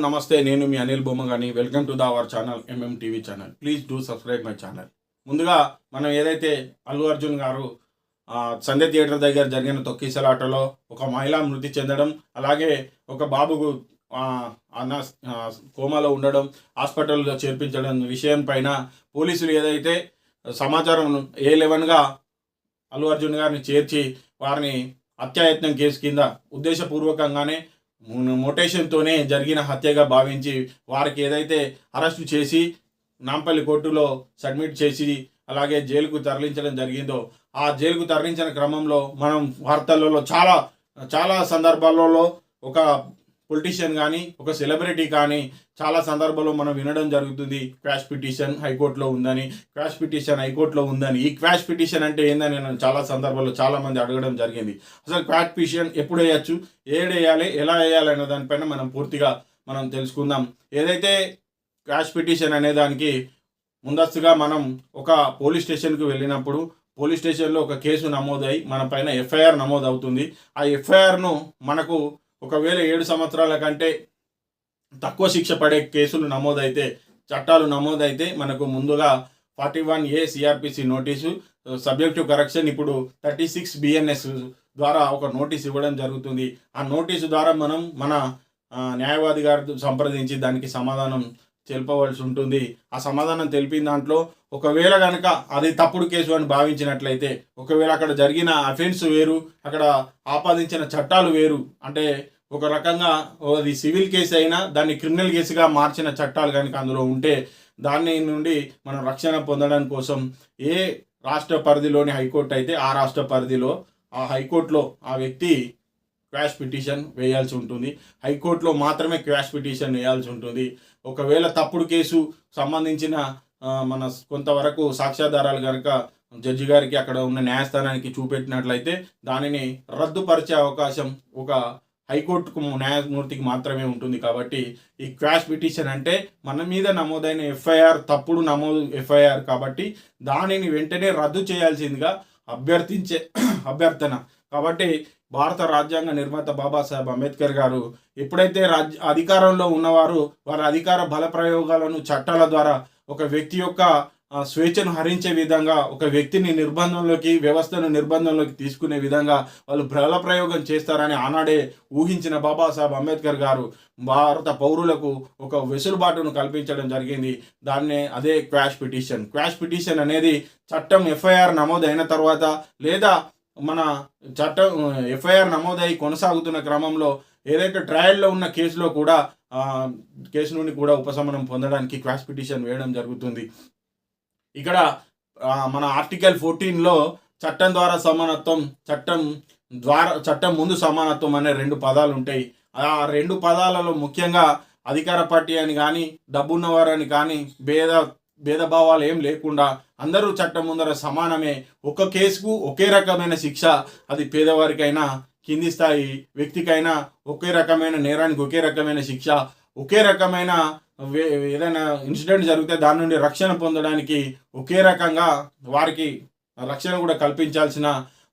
నమస్తే, నేను మీ Anil Bommagani. Welcome to our channel MMTV channel. Please do subscribe my channel. ముందుగా మనం ఏదైతే అల్లు అర్జున్ గారు సంధ్య థియేటర్ దగ్గర జరిగిన తొక్కిసలాటలో ఒక మహిళ మృతి చెందడం, అలాగే ఒక బాబుకు అన్న కోమాలో ఉండడం, హాస్పిటల్లో చేర్పించడం విషయం పైన పోలీసులు ఏదైతే సమాచారం A11గా అల్లు అర్జున్ గారిని చేర్చి వారిని హత్యాయత్నం కేసు కింద ఉద్దేశపూర్వకంగానే మోటేషన్తోనే జరిగిన హత్యగా భావించి వారికి ఏదైతే అరెస్టు చేసి నాంపల్లి కోర్టులో సబ్మిట్ చేసి అలాగే జైలుకు తరలించడం జరిగిందో, ఆ జైలుకు తరలించిన క్రమంలో మనం వార్తలలో చాలా సందర్భాలలో ఒక పొలిటీషియన్ కానీ ఒక సెలబ్రిటీ కానీ చాలా సందర్భాల్లో మనం వినడం జరుగుతుంది, క్వాష్ పిటిషన్ హైకోర్టులో ఉందని, క్వాష్ పిటిషన్ హైకోర్టులో ఉందని. ఈ క్వాష్ పిటిషన్ అంటే ఏందని నేను చాలా సందర్భాల్లో చాలామంది అడగడం జరిగింది. అసలు క్వాష్ పిటిషన్ ఎప్పుడు వేయచ్చు, ఏడేయాలి, ఎలా వేయాలి అనే దానిపైన పూర్తిగా తెలుసుకుందాం. ఏదైతే క్వాష్ పిటిషన్ అనే దానికి ముందస్తుగా మనం ఒక పోలీస్ స్టేషన్కి వెళ్ళినప్పుడు పోలీస్ స్టేషన్లో ఒక కేసు నమోదై మన పైన ఎఫ్ఐఆర్ నమోదు అవుతుంది. ఆ ఎఫ్ఐఆర్ను మనకు ఒకవేళ 7 సంవత్సరాల కంటే తక్కువ శిక్ష పడే కేసులు నమోదైతే, చట్టాలు నమోదైతే మనకు ముందుగా 41A CRPC notice, subjective correction ఇప్పుడు 36 BNS ద్వారా ఒక నోటీస్ ఇవ్వడం జరుగుతుంది. ఆ నోటీసు ద్వారా మనం మన న్యాయవాది గారితో సంప్రదించి దానికి సమాధానం తెలుపవలసి ఉంటుంది. ఆ సమాధానం తెలిపిన దాంట్లో ఒకవేళ కనుక అది తప్పుడు కేసు అని భావించినట్లయితే, ఒకవేళ అక్కడ జరిగిన అఫెన్స్ వేరు, అక్కడ ఆపాదించిన చట్టాలు వేరు, అంటే ఒక రకంగా అది సివిల్ కేసు అయినా దాన్ని క్రిమినల్ కేసుగా మార్చిన చట్టాలు కనుక అందులో ఉంటే దాని నుండి మనం రక్షణ పొందడం కోసం ఏ రాష్ట్ర పరిధిలోని హైకోర్టు అయితే ఆ రాష్ట్ర పరిధిలో ఆ హైకోర్టులో ఆ వ్యక్తి క్వాష్ పిటిషన్ వేయాల్సి ఉంటుంది. హైకోర్టులో మాత్రమే క్వాష్ పిటిషన్ వేయాల్సి ఉంటుంది. ఒకవేళ తప్పుడు కేసు సంబంధించిన మన కొంతవరకు సాక్ష్యాధారాలు కనుక జడ్జి గారికి అక్కడ ఉన్న న్యాయస్థానానికి చూపెట్టినట్లయితే దానిని రద్దుపరిచే అవకాశం ఒక హైకోర్టుకు న్యాయమూర్తికి మాత్రమే ఉంటుంది. కాబట్టి ఈ క్వాష్ పిటిషన్ అంటే మన మీద నమోదైన ఎఫ్ఐఆర్ తప్పుడు ఎఫ్ఐఆర్ కాబట్టి దానిని వెంటనే రద్దు చేయాల్సిందిగా అభ్యర్థన. కాబట్టి భారత రాజ్యాంగ నిర్మాత బాబాసాహెబ్ అంబేద్కర్ గారు ఎప్పుడైతే అధికారంలో ఉన్నవారు వారి అధికార బల ప్రయోగాలను చట్టాల ద్వారా ఒక వ్యక్తి యొక్క స్వేచ్ఛను హరించే విధంగా, ఒక వ్యక్తిని వ్యవస్థను నిర్బంధంలోకి తీసుకునే విధంగా వాళ్ళు బల ప్రయోగం చేస్తారని ఆనాడే ఊహించిన బాబాసాహెబ్ అంబేద్కర్ గారు భారత పౌరులకు ఒక వెసులుబాటును కల్పించడం జరిగింది. అదే క్వాష్ పిటిషన్. క్వాష్ పిటిషన్ అనేది చట్టం ఎఫ్ఐఆర్ నమోదైన తర్వాత లేదా మన చట్టం ఎఫ్ఐఆర్ నమోదై కొనసాగుతున్న క్రమంలో ఏదైతే ట్రయల్లో ఉన్న కేసులో కూడా కేసు నుండి కూడా ఉపశమనం పొందడానికి క్వాష్ పిటిషన్ వేయడం జరుగుతుంది. ఇక్కడ మన ఆర్టికల్ 14లో చట్టం ద్వారా సమానత్వం, చట్టం ముందు సమానత్వం అనే 2 పదాలు ఉంటాయి. ఆ 2 పదాలలో ముఖ్యంగా అధికార పార్టీ అని కానీ డబ్బున్నవారని కానీ భేదభావాలు ఏం లేకుండా అందరూ చట్టం ముందర సమానమే. ఒక కేసుకు ఒకే రకమైన శిక్ష, అది పేదవారికైనా కింది స్థాయి వ్యక్తికైనా ఒకే రకమైన నేరానికి ఒకే రకమైన శిక్ష, ఒకే రకమైన ఏదైనా ఇన్సిడెంట్ జరిగితే దాని నుండి రక్షణ పొందడానికి ఒకే రకంగా వారికి రక్షణ కూడా కల్పించాల్సిన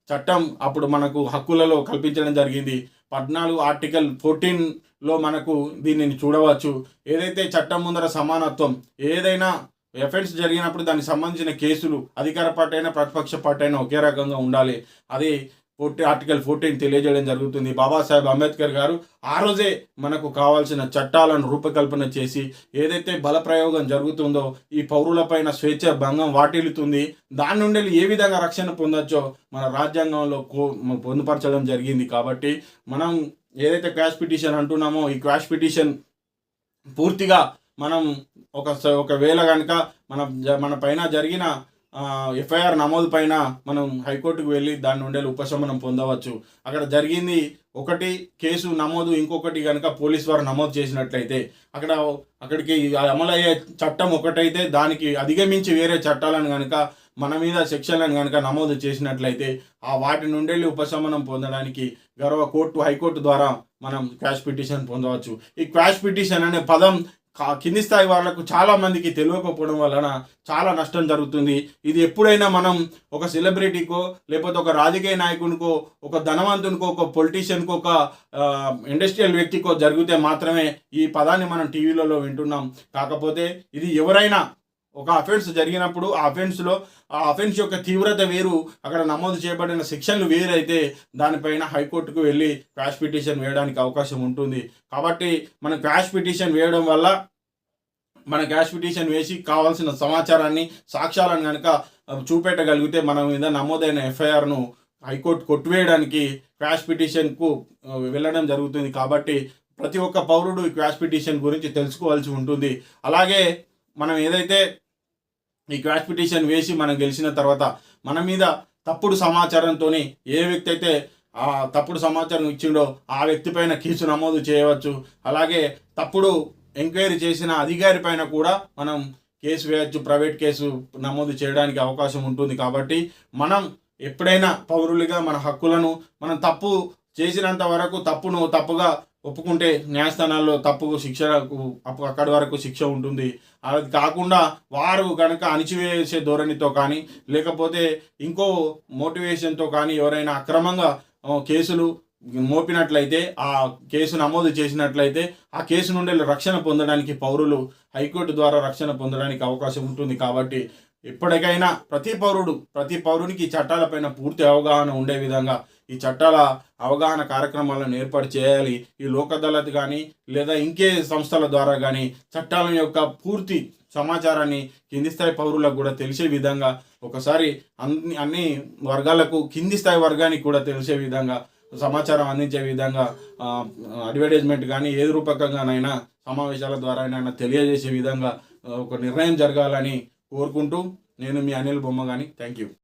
చట్టం అప్పుడు మనకు హక్కులలో కల్పించడం జరిగింది. 14 ఆర్టికల్ 14లో మనకు దీనిని చూడవచ్చు. ఏదైతే చట్టం ముందర సమానత్వం, ఏదైనా ఎఫెన్స్ జరిగినప్పుడు దానికి సంబంధించిన కేసులు అధికార పార్టీ అయినా ప్రతిపక్ష పార్టీ అయినా ఒకే రకంగా ఉండాలి. అది ఆర్టికల్ 14 తెలియజేయడం జరుగుతుంది. బాబాసాహెబ్ అంబేద్కర్ గారు ఆ రోజే మనకు కావాల్సిన చట్టాలను రూపకల్పన చేసి ఏదైతే బలప్రయోగం జరుగుతుందో, ఈ పౌరులపైన స్వేచ్ఛ భంగం వాటిల్లుతుంది, దాని నుండి ఏ విధంగా రక్షణ పొందొచ్చో మన రాజ్యాంగంలో పొందుపరచడం జరిగింది. కాబట్టి మనం ఏదైతే క్వాష్ పిటిషన్ అంటున్నామో, ఈ క్వాష్ పిటిషన్ పూర్తిగా మనం ఒకవేళ కనుక మన పైన జరిగిన ఎఫ్ఐఆర్ నమోదు పైన మనం హైకోర్టుకు వెళ్ళి దాని నుండి ఉపశమనం పొందవచ్చు. అక్కడ జరిగింది ఒకటి కేసు నమోదు, ఇంకొకటి కనుక పోలీస్ వారు నమోదు చేసినట్లయితే అక్కడికి అమలయ్యే చట్టం ఒకటైతే దానికి అధిగమించి వేరే చట్టాలను కనుక మన మీద సెక్షన్లను కనుక నమోదు చేసినట్లయితే వాటి నుండి ఉపశమనం పొందడానికి హైకోర్టు ద్వారా మనం క్వాష్ పిటిషన్ పొందవచ్చు. ఈ క్వాష్ పిటిషన్ అనే పదం కింది స్థాయి వాళ్ళకు చాలా మందికి తెలియకపోవడం వలన చాలా నష్టం జరుగుతుంది. ఇది ఎప్పుడైనా మనం ఒక సెలబ్రిటీకో లేకపోతే ఒక రాజకీయ నాయకునికో ఒక ధనవంతునికో ఒక పొలిటీషియన్కో ఒక ఇండస్ట్రియల్ వ్యక్తికో జరిగితే మాత్రమే ఈ పదాన్ని మనం టీవీలలో వింటున్నాం. కాకపోతే ఇది ఎవరైనా ఒక అఫెన్స్ జరిగినప్పుడు ఆ అఫెన్స్ యొక్క తీవ్రత వేరు, అక్కడ నమోదు చేయబడిన సెక్షన్లు వేరైతే దానిపైన హైకోర్టుకు వెళ్ళి క్వాష్ పిటిషన్ వేయడానికి అవకాశం ఉంటుంది. కాబట్టి మనం క్వాష్ పిటిషన్ వేయడం వల్ల మన క్వాష్ పిటిషన్ వేసి కావాల్సిన సమాచారాన్ని సాక్ష్యాలను కనుక చూపెట్టగలిగితే మన మీద నమోదైన ఎఫ్ఐఆర్ను హైకోర్టు కొట్టివేయడానికి క్వాష్ పిటిషన్కు వెళ్ళడం జరుగుతుంది. కాబట్టి ప్రతి ఒక్క పౌరుడు ఈ క్వాష్ పిటిషన్ గురించి తెలుసుకోవాల్సి ఉంటుంది. అలాగే మనం ఏదైతే ఈ క్వాష్ పిటిషన్ వేసి మనం గెలిచిన తర్వాత మన మీద తప్పుడు సమాచారంతో ఏ వ్యక్తి అయితే ఆ తప్పుడు సమాచారం ఇచ్చిండో ఆ వ్యక్తి పైన కేసు నమోదు చేయవచ్చు. అలాగే తప్పుడు ఎంక్వైరీ చేసిన అధికారి పైన కూడా మనం కేసు వేయచ్చు, ప్రైవేట్ కేసు నమోదు చేయడానికి అవకాశం ఉంటుంది. కాబట్టి మనం ఎప్పుడైనా పౌరులుగా మన హక్కులను మనం తప్పు చేసినంత వరకు తప్పును తప్పుగా ఒప్పుకుంటే న్యాయస్థానాల్లో తప్పుకు శిక్షకు అక్కడి వరకు శిక్ష ఉంటుంది. అది కాకుండా వారు కనుక అణిచివేసే ధోరణితో కానీ లేకపోతే ఇంకో మోటివేషన్తో కానీ ఎవరైనా అక్రమంగా కేసులు మోపినట్లయితే, ఆ కేసు నమోదు చేసినట్లయితే ఆ కేసు నుండి రక్షణ పొందడానికి పౌరులు హైకోర్టు ద్వారా రక్షణ పొందడానికి అవకాశం ఉంటుంది. కాబట్టి ఎప్పటికైనా ప్రతి పౌరునికి ఈ చట్టాలపైన పూర్తి అవగాహన ఉండే విధంగా ఈ చట్టాల అవగాహన కార్యక్రమాలను ఏర్పాటు చేయాలి. ఈ లోక్ అదాలత్ కానీ లేదా ఇంకే సంస్థల ద్వారా కానీ చట్టాల యొక్క పూర్తి సమాచారాన్ని కింది స్థాయి పౌరులకు కూడా తెలిసే విధంగా ఒకసారి అన్ని వర్గాలకు కింది స్థాయి వర్గానికి కూడా తెలిసే విధంగా సమాచారం అందించే విధంగా అడ్వర్టైజ్మెంట్ కానీ ఏది రూపకంగానైనా సమావేశాల ద్వారా అయినా తెలియజేసే విధంగా ఒక నిర్ణయం జరగాలని కోరుకుంటూ నేను మీ అనిల్ బొమ్మగాని. Thank you.